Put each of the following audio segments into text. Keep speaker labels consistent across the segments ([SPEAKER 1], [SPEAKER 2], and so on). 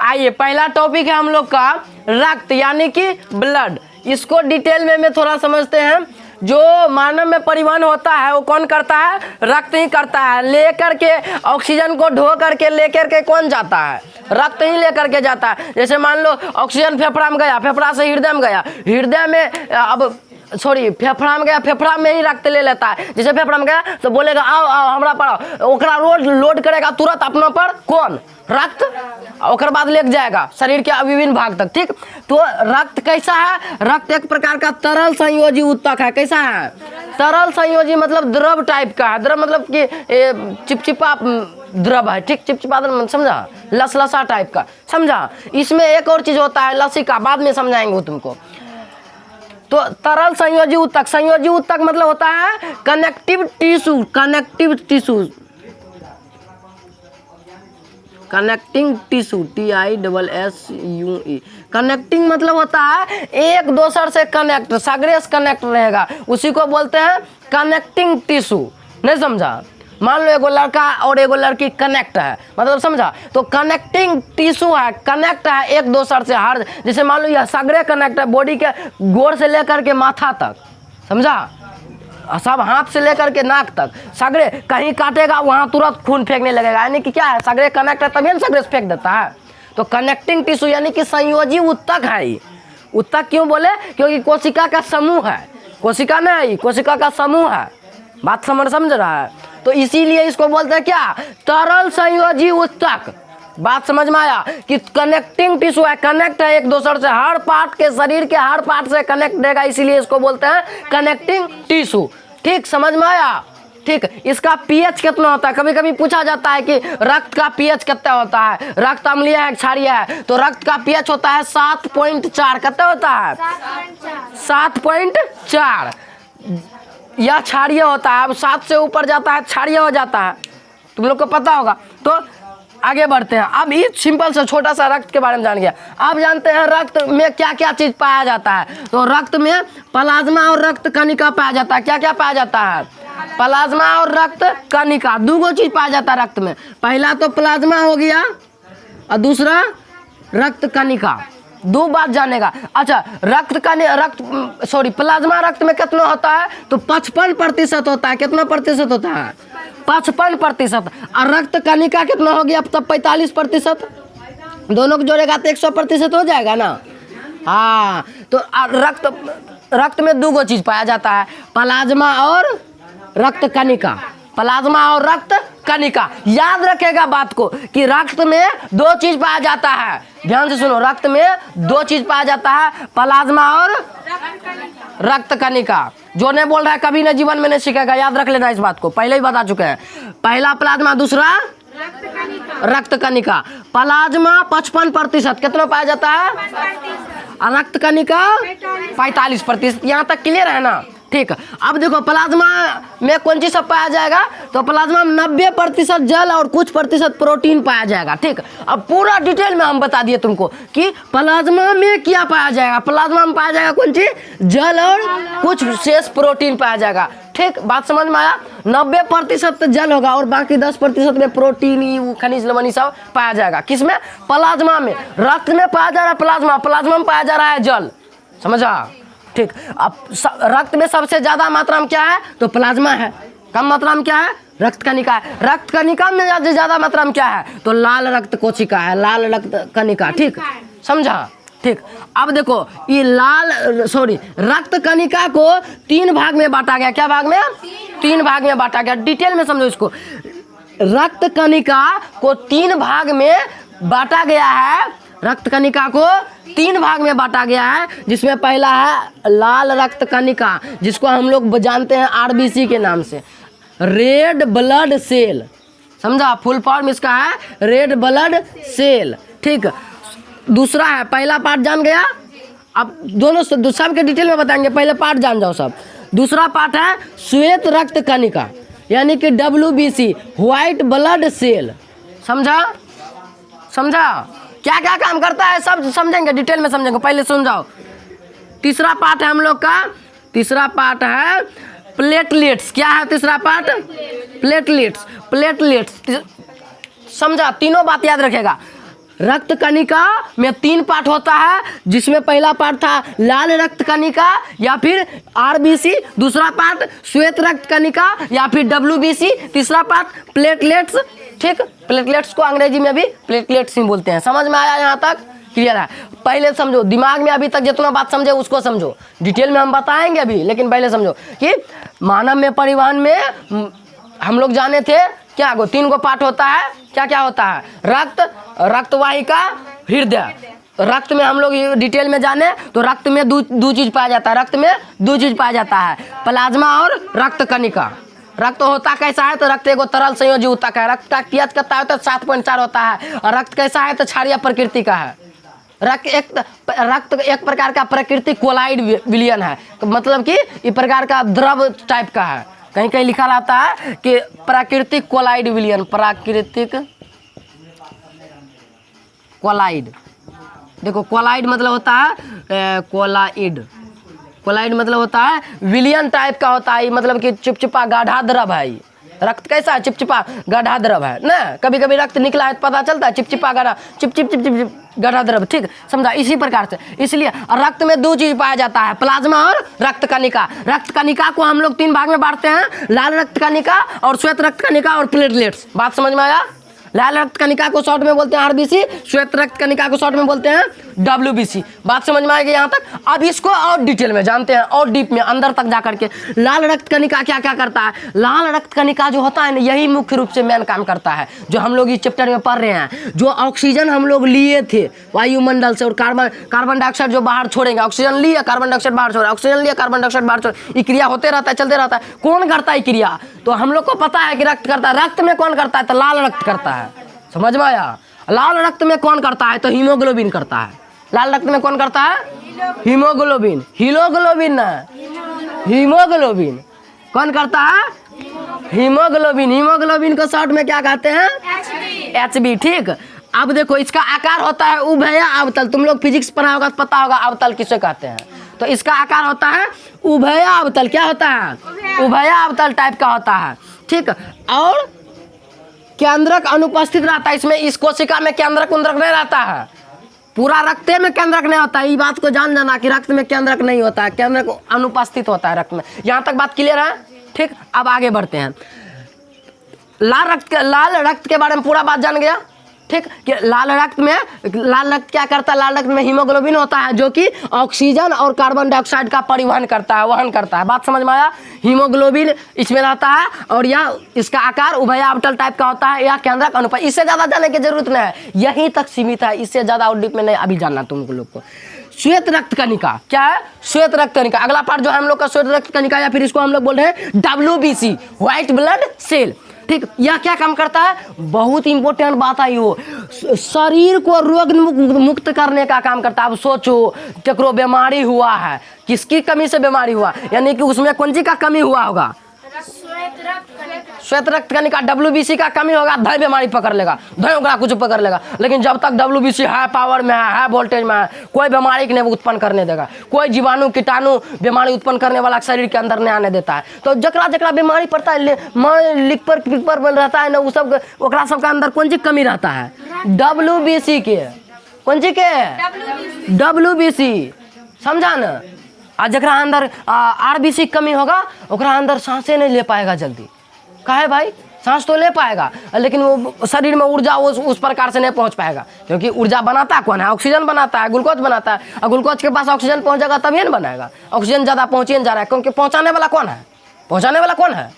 [SPEAKER 1] आइए, पहला टॉपिक है हम लोग का रक्त यानी कि ब्लड। इसको डिटेल में थोड़ा समझते हैं। जो मानव में परिवहन होता है वो कौन करता है? रक्त ही करता है। लेकर के ऑक्सीजन को ढो करके लेकर के कौन जाता है? रक्त ही लेकर के जाता है। जैसे मान लो ऑक्सीजन फेफड़ा में गया, फेफड़ा से हृदय में गया, हृदय में फेफड़ा में गया, फेफड़ा में ही रक्त ले लेता है। जैसे फेफड़ा में गया तो बोलेगा आओ आओ हमरा पर, ओकरा लोड करेगा तुरंत अपना पर कौन? रक्त। और बाद ले जाएगा शरीर के विभिन्न भाग तक। ठीक, तो रक्त कैसा है? रक्त एक प्रकार का तरल संयोजी ऊतक है। कैसा है? तरल संयोजी मतलब द्रव टाइप का है। द्रव मतलब कि चिपचिपा द्रव है। ठीक, चिपचिपा द्रव, समझा? लसलसा टाइप का, समझा? इसमें एक और चीज होता है लसिका, बाद में समझाएंगे तुमको। तो तरल संयोजी ऊतक, संयोजी ऊतक मतलब होता है connective tissue, connective tissue, connecting tissue, TISSUE। Connecting मतलब होता है एक दूसरे से कनेक्ट, सगरे से कनेक्ट रहेगा, उसी को बोलते हैं कनेक्टिंग टिश्यू। नहीं समझा? मान लो एगो लड़का और एगो लड़की कनेक्ट है, मतलब समझा? तो कनेक्टिंग टिश्यू है, कनेक्ट है एक दूसरे से। हर जैसे मान लो यह सगरे कनेक्ट है, बॉडी के गोड़ से लेकर के माथा तक, समझा? सब हाथ से लेकर के नाक तक सगरे, कहीं काटेगा वहाँ तुरंत खून फेंकने लगेगा। यानी कि क्या है? सगरे कनेक्ट है तभी सगरे से फेंक देता है। तो कनेक्टिंग टिश्यू यानी कि संयोजी ऊतक है। ये ऊतक क्यों बोले? क्योंकि कोशिका का समूह है, कोशिका नहीं, कोशिका का समूह है। बात समझ रहा है? तो इसीलिए इसको बोलते हैं क्या? तरल संयोजी ऊतक। बात समझ में आया कि कनेक्टिंग टिश्यू है, कनेक्ट है एक दूसरे से, हर पार्ट के शरीर के हर पार्ट से कनेक्ट रहेगा, इसीलिए इसको बोलते हैं कनेक्टिंग टिश्यू। ठीक, समझ में आया? ठीक, इसका पीएच कितना होता है? कभी कभी पूछा जाता है कि रक्त का पीएच कितना होता है, रक्त अम्लीय है क्षारीय है? तो रक्त का पीएच होता है 7.4। कितना होता है? 7.4। यह क्षारीय होता है। अब 7 से ऊपर जाता है क्षारीय हो जाता है, तुम लोग को पता होगा। तो आगे बढ़ते हैं। अब इस सिंपल से छोटा सा रक्त के बारे में जान गया। अब जानते हैं रक्त में क्या क्या चीज पाया जाता है। तो रक्त में प्लाज्मा और रक्त कणिका पाया जाता है। क्या क्या पाया जाता है? प्लाज्मा और रक्त कणिका, दो चीज पाया जाता है रक्त में। पहला तो प्लाज्मा हो गया और दूसरा रक्त कणिका। दो बात जानेगा। अच्छा, प्लाज्मा रक्त में कितना होता है? तो 55% होता है। कितना प्रतिशत होता है? 55%। और रक्त कणिका कितना हो गया? तब 45%। दोनों को जोड़ेगा तो 100% हो जाएगा ना। हाँ, तो रक्त में दो चीज पाया जाता है, प्लाज्मा और रक्त कणिका। प्लाज्मा और रक्त कणिका। याद रखेगा बात को कि रक्त में दो चीज पाया जाता है। ध्यान से सुनो, रक्त में दो चीज पाया जाता है, प्लाज्मा और रक्त कणिका। जो नहीं बोल रहा है कभी ना जीवन में नहीं सीखेगा, याद रख लेना इस बात को, पहले ही बता चुके हैं। पहला प्लाज्मा, दूसरा रक्त कणिका। प्लाज्मा 55%। कितना पाया जाता है? और रक्त कणिका 45%। यहाँ तक क्लियर है ना? ठीक, अब देखो प्लाज्मा में कौन चीज सब पाया जाएगा? तो प्लाज्मा में 90% जल और कुछ प्रतिशत प्रोटीन पाया जाएगा। ठीक, अब पूरा डिटेल में हम बता दिए तुमको कि प्लाज्मा में क्या पाया जाएगा। प्लाज्मा में पाया जाएगा कौन चीज? जल और कुछ शेष प्रोटीन पाया जाएगा। ठीक, बात समझ में आया? 90% जल होगा और बाकी 10% में प्रोटीन, खनिज लवण सब पाया जाएगा। किसमें? प्लाज्मा में। रक्त में पाया जा रहा है प्लाज्मा, प्लाज्मा में पाया जा रहा है जल। समझा? ठीक, अब रक्त में सबसे ज्यादा मात्रा में क्या है? तो प्लाज्मा है। कम मात्रा में क्या है? रक्त कणिका है। रक्त कणिका में ज्यादा मात्रा में क्या है? तो लाल रक्त कोशिका है, लाल रक्त कणिका। ठीक, समझा? ठीक, अब देखो ये रक्त कणिका को 3 भाग में बांटा गया। क्या भाग में? 3 भाग में बांटा गया। डिटेल में समझो इसको। रक्त कणिका को 3 भाग में बांटा गया है। रक्त कणिका को 3 भाग में बांटा गया है, जिसमें पहला है लाल रक्त कणिका, जिसको हम लोग जानते हैं RBC के नाम से, रेड ब्लड सेल। समझा? फुल फॉर्म इसका है रेड ब्लड सेल। ठीक, दूसरा है, पहला पार्ट जान गया। अब दोनों सब के डिटेल में बताएंगे, पहले पार्ट जान जाओ सब। दूसरा पार्ट है श्वेत रक्त कणिका, यानी कि WBC, व्हाइट ब्लड सेल। समझा? समझा? क्या क्या काम करता है सब समझेंगे, डिटेल में समझेंगे, पहले सुन जाओ। तीसरा पार्ट है हम लोग का तीसरा पार्ट है प्लेटलेट्स। क्या है तीसरा पार्ट? प्लेटलेट्स। प्लेटलेट्स समझा? तीनों बात याद रखेगा। रक्त कणिका में 3 पार्ट होता है, जिसमें पहला पार्ट था लाल रक्त कणिका या फिर आरबीसी, दूसरा पार्ट श्वेत रक्त कणिका या फिर डब्ल्यूबीसी, तीसरा पार्ट प्लेटलेट्स। ठीक, प्लेटलेट्स को अंग्रेजी में भी प्लेटलेट्स ही बोलते हैं। समझ में आया? यहाँ तक क्लियर है? पहले समझो, दिमाग में अभी तक जितना बात समझे उसको समझो, डिटेल में हम बताएंगे अभी, लेकिन पहले समझो कि मानव में परिवहन में हम लोग जाने थे क्या गो 3 गो पार्ट होता है। क्या क्या होता है? रक्त, रक्तवाहिका, हृदय। रक्त में हम लोग डिटेल में जाने तो रक्त में दो चीज पाया जाता है। रक्त में 2 चीज पाया जाता है, प्लाज्मा और रक्त कणिका। रक्त होता कैसा है? तो रक्त एगो तरल संयोजी होता है। रक्त का पीएच कितना होता है? 7.4 होता है। और रक्त कैसा है? तो क्षारीय प्रकृति का है। रक्त एक प्रकार का प्राकृतिक कोलाइड विलयन है, मतलब कि इस प्रकार का द्रव टाइप का है। कहीं कहीं लिखा रहता है कि प्राकृतिक कोलाइड विलयन, प्राकृतिक कोलाइड। देखो कोलाइड मतलब होता है कोलाइड। कोलाइड मतलब होता है विलयन टाइप का होता है, मतलब कि चिपचिपा गाढ़ा द्रव है। रक्त कैसा है? चिपचिपा गाढ़ा द्रव है ना। कभी कभी रक्त निकला है तो पता चलता है चिपचिपा गाढ़ा, चिप चिप चिप चिप गाढ़ा द्रव। ठीक, समझा? इसी प्रकार से इसलिए रक्त में 2 चीज पाया जाता है, प्लाज्मा और रक्त कणिका। रक्त कणिका को हम लोग 3 भाग में बांटते हैं, लाल रक्त कणिका और श्वेत रक्त कणिका और प्लेटलेट्स। बात समझ में आया? लाल रक्त कणिका को शॉर्ट में बोलते हैं आरबीसी, श्वेत रक्त कणिका को शॉर्ट में बोलते हैं डब्ल्यूबीसी। बात समझ में आएगी यहाँ तक? अब इसको और डिटेल में जानते हैं, और डीप में अंदर तक जा करके। लाल रक्त कणिका क्या क्या करता है? लाल रक्त कणिका जो होता है ना, यही मुख्य रूप से मेन काम करता है, जो हम लोग इस चैप्टर में पढ़ रहे हैं। जो ऑक्सीजन हम लोग लिए थे वायुमंडल से और कार्बन डाइऑक्साइड जो बाहर छोड़ेंगे, ऑक्सीजन लिया कार्बन डाइऑक्साइड बाहर छोड़ा, ऑक्सीजन लिया कार्बन डाइऑक्साइड बाहर छोड़ा, ये क्रिया होते रहता है, चलते रहता है। कौन करता है क्रिया? तो हम लोग को पता है कि रक्त करता है। रक्त में कौन करता है? तो लाल रक्त करता है। समझ में आया? लाल रक्त में कौन करता है? तो हीमोग्लोबिन करता है। लाल रक्त में कौन करता है? हीमोग्लोबिन। हीमोग्लोबिन ना, हीमोग्लोबिन। कौन करता है? हीमोग्लोबिन। हीमोग्लोबिन को शॉर्ट में क्या कहते हैं? HB। ठीक, अब देखो इसका आकार होता है उभय अवतल। तुम लोग फिजिक्स पढ़ा होगा तो पता होगा अवतल किसे कहते हैं। तो इसका आकार होता है उभय अवतल। क्या होता है? उभय अवतल टाइप का होता है। ठीक, और केंद्रक अनुपस्थित रहता है इसमें। इस कोशिका में केंद्रक उंद्रक नहीं रहता है, पूरा रक्त में केंद्रक नहीं होता है। ये बात को जान जाना कि रक्त में केंद्रक नहीं होता है, केंद्रक अनुपस्थित होता है रक्त में। यहाँ तक बात क्लियर है? ठीक, अब आगे बढ़ते हैं। लाल रक्त के बारे में पूरा बात जान गया। ठीक, कि लाल रक्त क्या करता है? लाल रक्त में हीमोग्लोबिन होता है, जो कि ऑक्सीजन और कार्बन डाइऑक्साइड का परिवहन करता है, वहन करता है। बात समझ में आया? हीमोग्लोबिन इसमें रहता है और यह इसका आकार उभयावतल टाइप का होता है, या केंद्रक अनुपात। इससे ज़्यादा जानने की जरूरत नहीं है, यहीं तक सीमित है। इससे ज़्यादा और डीप में नहीं अभी जानना तुम लोग को। श्वेत रक्त कणिका क्या है? श्वेत रक्त कणिका अगला पार्ट जो है हम लोग का श्वेत रक्त कणिका, या फिर इसको हम लोग बोल रहे हैं WBC, व्हाइट ब्लड सेल। ठीक, यह क्या काम करता है? बहुत इंपॉर्टेंट बात है। वो शरीर को रोग मुक्त करने का काम करता है। अब सोचो केकरो बीमारी हुआ है, किसकी कमी से बीमारी हुआ, यानी कि उसमें कौन सी का कमी हुआ होगा? श्वेत रक्त कणिका WBC का कमी होगा, धय बीमारी पकड़ लेगा, धय कुछ पकड़ लेगा। लेकिन जब तक WBC हाई पावर में है, हाई वोल्टेज में है, कोई बीमारी नहीं उत्पन्न करने देगा। कोई जीवाणु कीटाणु बीमारी उत्पन्न करने वाला शरीर के अंदर नहीं आने देता है। तो जकरा जकरा बीमारी पड़ता है, लिपर पिपर बन रहता है ना, वो सब ओकरा सबका अंदर कौन सी कमी रहता है? WBC के। कौन सी के? WBC। समझा ना? आज जकरा अंदर RBC कमी होगा, ओकरा अंदर सांसें नहीं ले पाएगा जल्दी। काहे भाई? सांस तो ले पाएगा, लेकिन वो शरीर में ऊर्जा उस प्रकार से नहीं पहुंच पाएगा, क्योंकि ऊर्जा बनाता कौन है? ऑक्सीजन बनाता है, ग्लूकोज बनाता है। और ग्लूकोज के पास ऑक्सीजन पहुंचेगा तभी न बनाएगा। ऑक्सीजन ज़्यादा पहुँचे नहीं जा रहा है, क्योंकि पहुँचाने वाला कौन है? पहुँचाने वाला कौन है?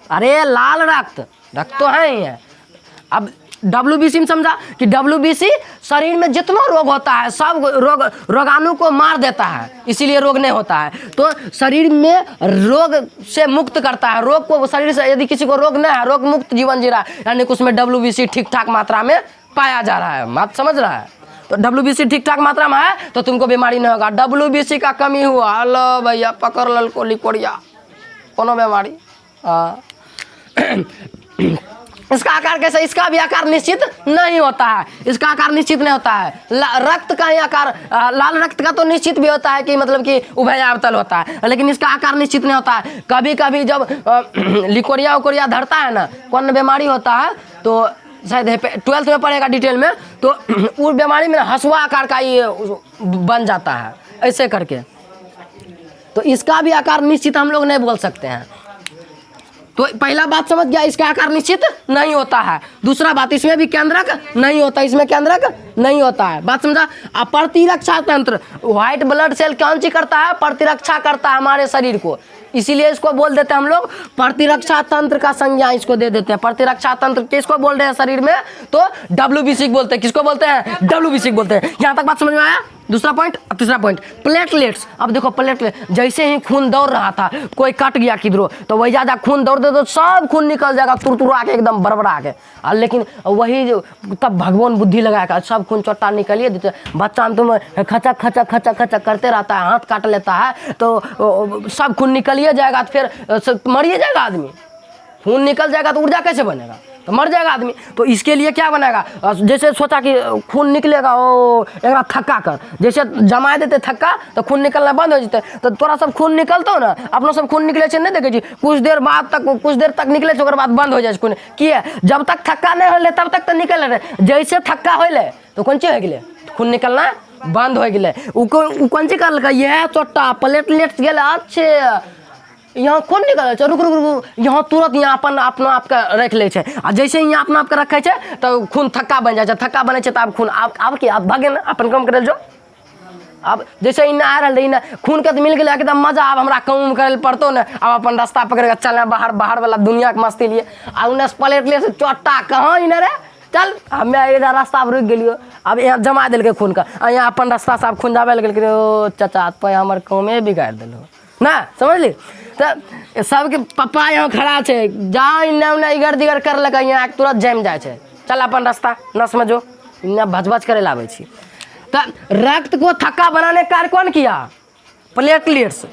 [SPEAKER 1] अरे लाल रक्त तो है ही है। अब WBC में समझा कि WBC शरीर में जितना रोग होता है सब रोगाणु को मार देता है, इसीलिए रोग नहीं होता है। तो शरीर में रोग से मुक्त करता है। रोग को शरीर से, यदि किसी को रोग नहीं है, रोग मुक्त जीवन जी रहा है, यानी कि उसमें WBC ठीक ठाक मात्रा में पाया जा रहा है। बात समझ रहा है? तो WBC ठीक ठाक मात्रा में है तो तुमको बीमारी नहीं होगा। WBC का कमी हुआ, हेलो भैया पकड़ ललको लिकोड़िया, कोनो बीमारी। इसका आकार कैसा, इसका भी आकार निश्चित नहीं होता है, इसका आकार निश्चित नहीं होता है। रक्त का ही आकार, लाल रक्त का तो निश्चित भी होता है कि मतलब कि उभयावतल होता है, लेकिन इसका आकार निश्चित नहीं होता है। कभी कभी जब लिकोरिया उकोरिया धरता है ना, कौन बीमारी होता है तो शायद 12th में पढ़ेगा डिटेल में, तो उस बीमारी में हसुआ आकार का ही बन जाता है ऐसे करके। तो इसका भी आकार निश्चित हम लोग नहीं बोल सकते हैं। तो पहला बात समझ गया, इसका आकार निश्चित नहीं होता है। दूसरा बात, इसमें भी केंद्रक नहीं होता, इसमें केंद्रक नहीं होता है। बात समझा। प्रतिरक्षा तंत्र, व्हाइट ब्लड सेल कौन सी करता है, प्रतिरक्षा करता है हमारे शरीर को, इसीलिए इसको बोल देते हैं हम लोग प्रतिरक्षा तंत्र का संज्ञा इसको दे देते हैं। प्रतिरक्षा तंत्र किसको बोल रहे हैं शरीर में, तो WBC बोलते हैं। किसको बोलते हैं, WBC बोलते हैं। यहाँ तक बात समझ में आया। दूसरा पॉइंट, तीसरा पॉइंट प्लेटलेट्स। अब देखो प्लेटलेट, जैसे ही खून दौड़ रहा था, कोई कट गया किधरो तो वही ज्यादा खून दौड़ दे तो सब खून निकल जाएगा तुरतुरा के एकदम बड़बड़ा के। लेकिन वही जो तब भगवान बुद्धि लगाएगा, सब खून चट्टा निकलिए देते। बच्चा में तुम खचक खचक खचक खचक करते रहता है, हाथ काट लेता है तो सब खून निकलिए जाएगा, तो फिर मरिए जाएगा आदमी। खून निकल जाएगा तो ऊर्जा कैसे बनेगा, तो मर जाएगा आदमी। तो इसके लिए क्या बनेगा, जैसे सोचा कि खून निकलेगा, ओ एक थक्का कर, जैसे जमा देते थक्का तो खून निकलना बंद हो जाते। तो थोड़ा सब खून निकलता हो ना, अपना सब खून निकले नहीं देखे जी, कुछ देर तक निकले, बाद बंद हो जाए खून। किए, जब तक थक्का नहीं होले तब तक तो निकल रहे, जैसे थक्का होले तो कौन चीज हो गए, खून निकलना बंद हो गए। कौन सी कर, यह चोट्टा प्लेटलेट्स गए। अच्छे, यहाँ कौन निकल, रुक रुक रुक, यहाँ तुरंत यहाँ अपना आपका रख ले छे। आ जैसे ही यहाँ अपना आपका रखे छे तो खून थक्का बन जाए, थक्का बने छे तो आप खून आप की आप भागे ना अपन काम करे जो। अब जैसे इन आ रहा ना खून के तो मिल गया एकदम मजा, अब हमरा काम करे पड़तो ना, अब अपन रास्ता पकड़ के चल बाहर वाला दुनिया के मस्ती लिए। आ उन्हें प्लेटलेट से चोट्टा कहाँ इन रे, चल हमें इधर रास्ता पर रुक गलियो, अब यहाँ जमा दिल खून का, यहाँ अपन रास्ता से आप खून जावे लगे। ओ चाचा पे हमारे कामे बिगाड़ दिलो ना, समझ ली। तो सबके पप्पा यहाँ खड़ा है, जहाँ इन्ने उन्ने इगर दिगर कर लगा, यहाँ तुरंत जम जाए छे, चल अपन रास्ता न समझो, इन्ने भजभज करे लावे छी। तो रक्त को थक्का बनाने का कार्य कौन किया, प्लेटलेट्स।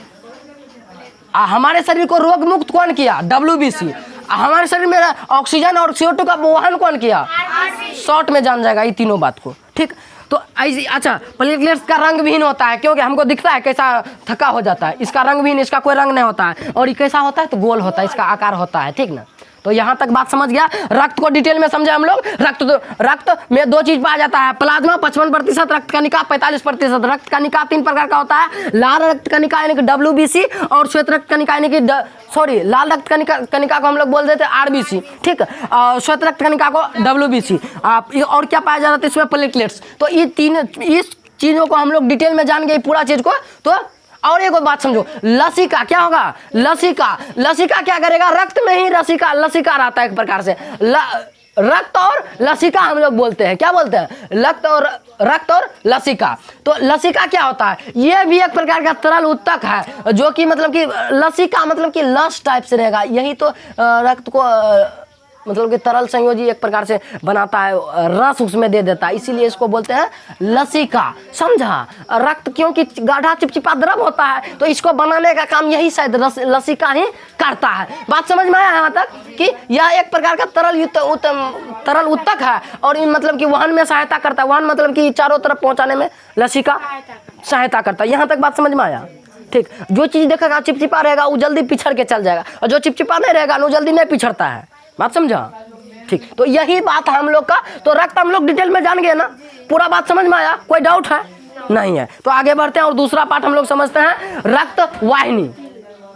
[SPEAKER 1] हमारे शरीर को रोग मुक्त कौन किया, WBC। हमारे शरीर में ऑक्सीजन और CO2 का वहन कौन किया, शॉर्ट में जान जाएगा ये तीनों बात को, ठीक। तो ऐसी, अच्छा प्लेटलेट्स का रंग विहीन होता है, क्योंकि हमको दिखता है कैसा थका हो जाता है, इसका रंग विहीन, इसका कोई रंग नहीं होता है। और ये कैसा होता है, तो गोल होता है, इसका आकार होता है, ठीक ना। तो यहाँ तक बात समझ गया। रक्त को डिटेल में समझे हम लोग। रक्त में दो चीज पाया जाता है, प्लाज्मा 55%, रक्त कणिका 45%। रक्त कणिका 3 प्रकार का होता है, लाल रक्त कणिका यानी कि WBC, और श्वेत रक्त कणिका यानी कि लाल रक्त कणिका को हम लोग बोल देते हैं RBC, ठीक। श्वेत रक्त कणिका को WBC। और क्या पाया जाता है इसमें, प्लेटलेट्स। तो ये तीन, इस चीजों को हम लोग डिटेल में जान गए पूरा चीज को। तो और एक बात समझो, लसिका क्या होगा, लसिका क्या करेगा, रक्त में ही लसिका रहता है एक प्रकार से। रक्त और लसिका हम लोग बोलते हैं, क्या बोलते हैं, रक्त और लसिका। तो लसिका क्या होता है, ये भी एक प्रकार का तरल उत्तक है, जो कि मतलब कि लसिका मतलब कि लस टाइप से रहेगा। यही तो रक्त को मतलब कि तरल संयोजी एक प्रकार से बनाता है, रस उसमें दे देता है, इसीलिए इसको बोलते हैं लसिका, समझा। रक्त क्योंकि गाढ़ा चिपचिपा द्रव होता है, तो इसको बनाने का काम यही शायद लसिका ही करता है। बात समझ में आया यहाँ तक कि यह एक प्रकार का तरल उत्तक है, और इन मतलब कि वहन में सहायता करता है। वहन मतलब कि चारों तरफ पहुंचाने में लसिका सहायता करता है। यहाँ तक बात समझ में आया, ठीक। जो चीज देखेगा चिपचिपा रहेगा वो जल्दी पिछड़ के चल जाएगा, और जो चिपचिपा नहीं रहेगा वो जल्दी नहीं पिछड़ता है। बात समझा, ठीक। तो यही बात है हम लोग का। तो रक्त हम लोग डिटेल में जान गए ना, पूरा बात समझ में आया, कोई डाउट है नहीं है। तो आगे बढ़ते हैं और दूसरा पार्ट हम लोग समझते हैं, रक्त वाहिनी।